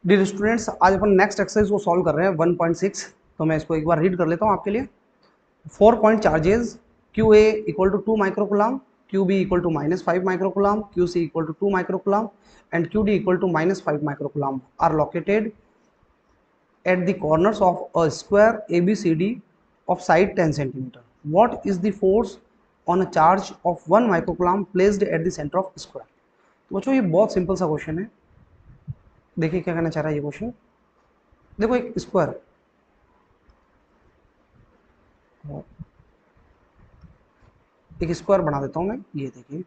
Dear students, आज अपन next exercise को solve कर रहे हैं 1.6। तो मैं इसको एक बार रीड कर लेता हूँ आपके लिए। 4 point charges q a equal to 2 microcoulomb, q b equal to -5 microcoulomb, q c equal to 2 microcoulomb and q d equal to -5 microcoulomb are located at the corners of a square ABCD of side 10 centimeter. What is the force on a charge of 1 microcoulomb placed at the center of square? तो बच्चों ये बहुत simple सा question है। देखिए क्या कहना चाह रहा है ये क्वेश्चन। देखो एक स्क्वायर, एक स्क्वायर बना देता हूं मैं। ये देखिए,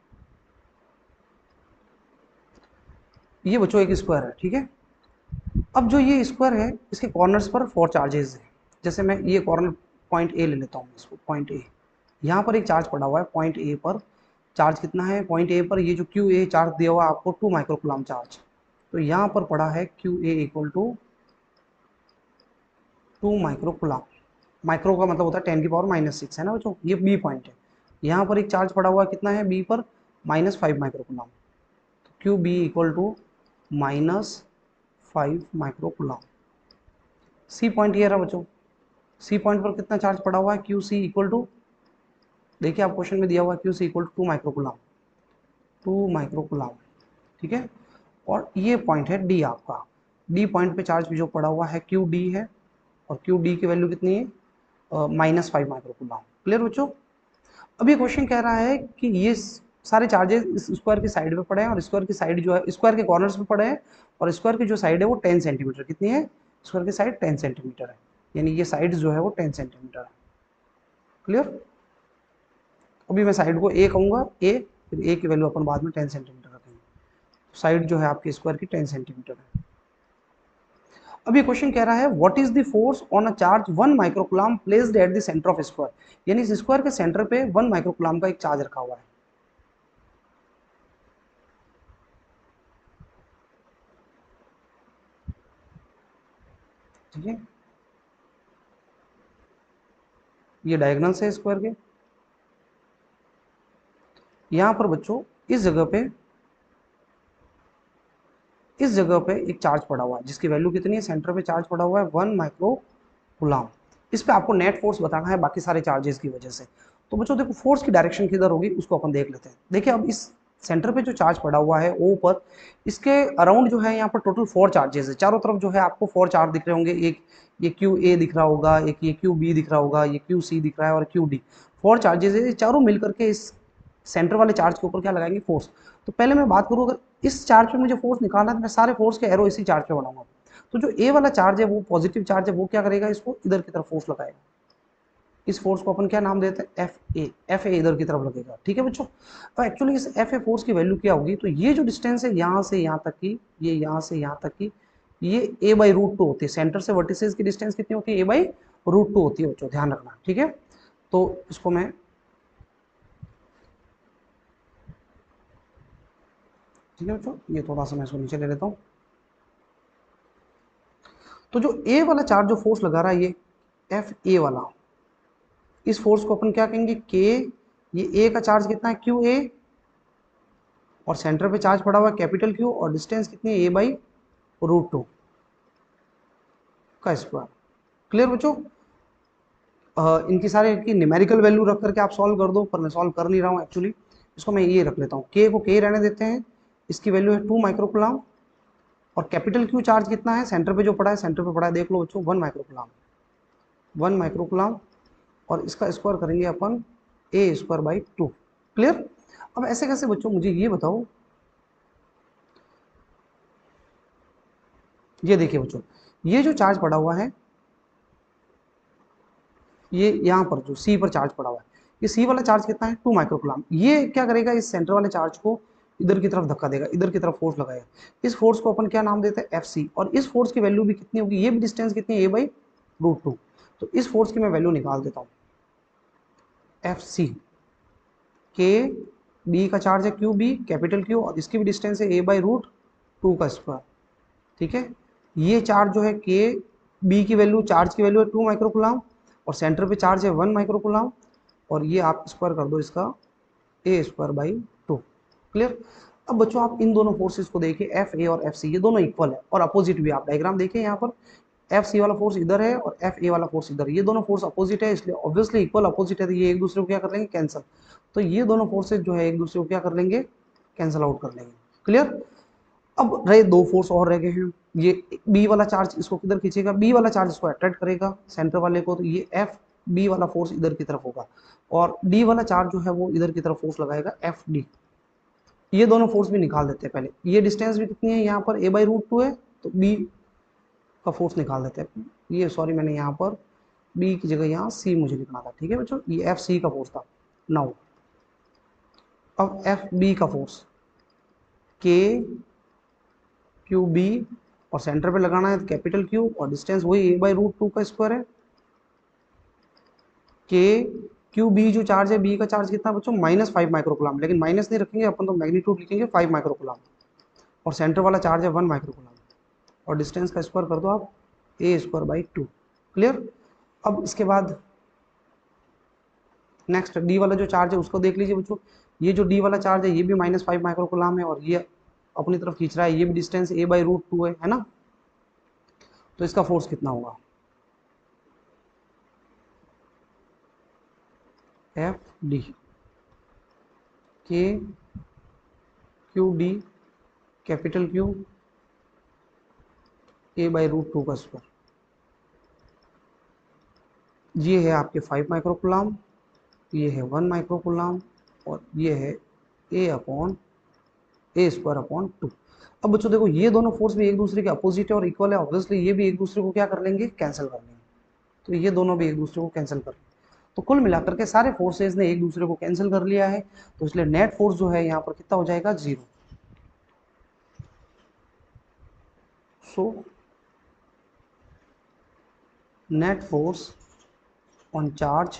ये बच्चों एक स्क्वायर है, ठीक है। अब जो ये स्क्वायर है इसके कॉर्नर्स पर 4 चार्जेस हैं। जैसे मैं ये कॉर्नर पॉइंट ए ले लेता हूँ, इसको पॉइंट ए। यहाँ पर एक चार्ज पड़ा हुआ है पॉइंट ए पर। चार्ज कितना है पॉइंट ए पर? ये जो क्यू ए चार्ज दिया हुआ है आपको 2 माइक्रोकुलाम चार्ज। तो यहाँ पर पड़ा है q a equal to 2 microcoulomb. Micro का मतलब होता है 10⁻⁻⁶ है ना बच्चों। ये बी पॉइंट है। यहाँ पर एक चार्ज पड़ा हुआ है, कितना है बी पर? -5 microcoulomb. Q b equal to -5 microcoulomb. C point ये रहा बच्चों। सी पॉइंट पर कितना चार्ज पड़ा हुआ है? क्यू सी इक्वल टू, देखिए आप क्वेश्चन में दिया हुआ है q c equal to 2 microcoulomb, 2 microcoulomb, ठीक है। और ये पॉइंट है डी आपका। डी पॉइंट पे चार्ज जो पड़ा हुआ है क्यू डी है, और क्यू डी की वैल्यू कितनी है? -5 माइक्रोकुलाम। क्लियर बच्चों? अब ये क्वेश्चन कह रहा है कि ये सारे चार्जेस इस स्क्वायर की साइड पे पड़े हैं, और स्क्वायर की साइड जो है स्क्वायर के कॉर्नर्स पे पड़े हैं, और स्क्वायर की जो साइड है वो 10 सेंटीमीटर कितनी है? स्क्वायर की साइड 10 सेंटीमीटर है, यानी ये साइड जो है वो 10 सेंटीमीटर है। क्लियर? अभी मैं साइड को ए कहूंगा, ए, फिर ए की वैल्यू अपन बाद में 10 सेंटीमीटर रखेंगे। साइड जो है आपकी स्क्वायर की 10 सेंटीमीटर है। अब ये क्वेश्चन कह रहा है what is the force on a charge 1 microcoulomb placed at the centre of square, यानी इस स्क्वायर के सेंटर पे 1 माइक्रोकुलाम का एक चार्ज रखा हुआ है। ठीक है, ये डायगोनल्स है स्क्वायर के। यहां पर बच्चों इस जगह पे एक चार्ज पड़ा हुआ है जिसकी वैल्यू कितनी है? सेंटर पे चार्ज पड़ा हुआ है 1 माइक्रो कुलाम। इस पे आपको नेट फोर्स बताना है बाकी सारे चार्जेस की वजह से। तो बच्चों देखो फोर्स की डायरेक्शन किधर होगी उसको अपन देख लेते हैं। देखिए अब इस सेंटर पे जो चार्ज पड़ा हुआ है ओ पर, इसके अराउंड जो है यहाँ पर टोटल 4 चार्जेस है। चारों तरफ जो है आपको 4 चार्ज दिख रहे होंगे। एक ये क्यू ए दिख रहा होगा, एक ये क्यू बी दिख रहा होगा, ये क्यू सी दिख रहा है, और क्यू डी। 4 चार्जेस है, चारों मिलकर के इस सेंटर वाले चार्ज के ऊपर क्या लगाएंगे? फोर्स। तो पहले मैं बात करूँ, अगर इस चार्ज पे मुझे फोर्स निकालना है तो मैं सारे फोर्स के एरो इसी चार्ज पे बनाऊंगा। तो जो ए वाला चार्ज है वो पॉजिटिव चार्ज है, वो क्या करेगा? इसको इधर की तरफ फोर्स लगाएगा। इस फोर्स को अपन क्या नाम देते हैं? F A. एफ ए इधर की तरफ लगेगा, ठीक है बच्चों। तो एक्चुअली इस एफ ए फोर्स की वैल्यू क्या होगी? तो ये जो डिस्टेंस है यहाँ से यहाँ तक की, ये यहाँ से यहाँ तक की, ये a/√2 होती है। सेंटर से वर्टिसेस की डिस्टेंस कितनी होती है? a/√2 होती है बच्चों, ध्यान रखना, ठीक है। तो इसको मैं, ठीक है बच्चों, ये थोड़ा सा मैं इसको नीचे ले लेता हूँ। तो जो ए वाला चार्ज जो फोर्स लगा रहा है, ये एफ ए वाला, इस फोर्स को अपन क्या कहेंगे? के। ये ए का चार्ज कितना है? क्यू ए, और सेंटर पे चार्ज पड़ा हुआ है कैपिटल क्यू, और डिस्टेंस कितनी है? a/√2 का स्क्वायर। क्लियर बच्चों? इनकी सारे की न्यूमेरिकल वैल्यू रख करके आप सॉल्व कर दो, पर मैं सॉल्व कर नहीं रहा हूँ एक्चुअली। इसको मैं ये रख लेता हूँ, के को के रहने देते हैं। इसकी वैल्यू है 2 माइक्रोकुलाम, और कैपिटल क्यू चार्ज कितना है? सेंटर पे जो पड़ा है, सेंटर पे पड़ा है, देख लो बच्चों, 1 माइक्रोकुलाम, 1 माइक्रोकुलाम। और इसका स्क्वायर करेंगे अपन a²/2। क्लियर? अब ऐसे कैसे बच्चों, मुझे ये बताओ। ये देखिए बच्चों, ये जो चार्ज पड़ा हुआ है, ये यहाँ पर जो सी पर चार्ज पड़ा हुआ है, ये सी वाला चार्ज कितना है? 2 माइक्रोकुलाम। ये क्या करेगा? इस सेंटर वाले चार्ज को इधर की तरफ धक्का देगा, इधर की तरफ फोर्स लगाएगा। इस फोर्स को अपन क्या नाम देते हैं? F c. और इस फोर्स की वैल्यू भी कितनी होगी? ये भी डिस्टेंस कितनी है? a/√2। तो इस फोर्स की मैं वैल्यू निकाल देता हूँ, एफ सी। के बी का चार्ज है क्यू बी, कैपिटल क्यू, और इसकी भी डिस्टेंस है a/√2 का स्क्वायर, ठीक है। ये चार्ज जो है के बी की वैल्यू, चार्ज की वैल्यू है 2 माइक्रोकुलाम, और सेंटर पे चार्ज है 1 माइक्रोकुलाम, और ये आप स्क्वायर कर दो इसका a²/2। क्लियर? अब बच्चों आप इन दोनों फोर्सेस को देखिए, एफ ए और एफ सी, ये दोनों इक्वल है और अपोजिट भी। आप डायग्राम देखिए यहाँ पर, एफ सी वाला फोर्स इधर है और एफ ए वाला फोर्स इधर है, ये दोनों फोर्स अपोजिट है, इसलिए ऑब्वियसली इक्वल अपोजिट है, तो ये एक दूसरे को क्या कर लेंगे, कैंसल। तो ये दोनों फोर्सेज जो है एक दूसरे को क्या कर लेंगे, कैंसल आउट कर लेंगे। क्लियर। अब रहे दो फोर्स और रह गए हैं। ये बी वाला चार्ज इसको किधर खींचेगा, बी वाला चार्ज इसको अट्रैक्ट करेगा सेंटर वाले को, तो ये एफ बी वाला फोर्स इधर की तरफ होगा, और डी वाला चार्ज जो है वो इधर की तरफ फोर्स लगाएगा एफ डी। ये दोनों फोर्स भी निकाल देते हैं पहले। ये डिस्टेंस भी कितनी है, यहाँ पर a बाई रूट टू है, तो b का फोर्स निकाल देते हैं। ये सॉरी, मैंने यहाँ पर b की जगह यहाँ c मुझे लिखना था, ठीक है बच्चों, ये एफ सी का फोर्स था। नाउ अब एफ बी का फोर्स के क्यू बी, और सेंटर पे लगाना है कैपिटल क्यू, और डिस्टेंस वही a बाई रूट टू का स्क्वायर है। के क्यू बी जो चार्ज है, बी का चार्ज कितना बच्चों, -5 माइक्रोकुलाम, लेकिन माइनस नहीं रखेंगे अपन, तो मैग्नीट्यूड लिखेंगे 5 माइक्रोकुलाम, और सेंटर वाला चार्ज है 1 माइक्रोकुलाम, और डिस्टेंस का स्क्वायर कर दो आप ए स्क्वायर बाई 2। क्लियर। अब इसके बाद नेक्स्ट डी वाला जो चार्ज है उसको देख लीजिए बच्चों। ये जो डी वाला चार्ज है ये भी -5 माइक्रोकुलाम है, और ये अपनी तरफ खींच रहा है, ये भी distance a by root two है ना। तो इसका फोर्स कितना होगा, एफ डी के q d capital q a by root two का स्क्वायर। ये है आपके 5 माइक्रोकुलाम, ये है 1 माइक्रोकुलाम, और ये है a upon A square upon 2। अब बच्चों देखो, ये दोनों फोर्स भी एक दूसरे के अपोजिट है और इक्वल है, ऑब्वियसली ये भी एक दूसरे को क्या कर लेंगे, कैंसिल कर लेंगे। तो ये दोनों भी एक दूसरे को कैंसिल कर लेंगे। तो कुल मिलाकर के सारे फोर्सेज ने एक दूसरे को कैंसिल कर लिया है, तो इसलिए नेट फोर्स जो है यहाँ पर कितना हो जाएगा, 0। So net force on charge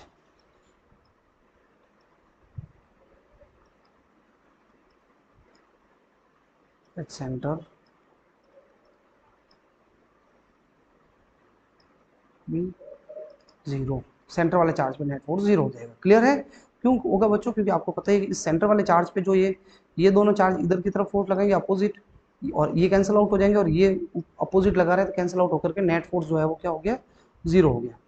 at centre भी 0, सेंटर वाले चार्ज पे नेट फोर्स 0 हो जाएगा। क्लियर है। क्यों होगा बच्चों, क्योंकि आपको पता है कि इस सेंटर वाले चार्ज पे जो ये दोनों चार्ज इधर की तरफ फोर्स लगाएंगे अपोजिट, और ये कैंसिल आउट हो जाएंगे, और ये अपोजिट लगा रहे हैं तो कैंसिल आउट होकर के नेट फोर्स जो है वो क्या हो गया, 0 हो गया।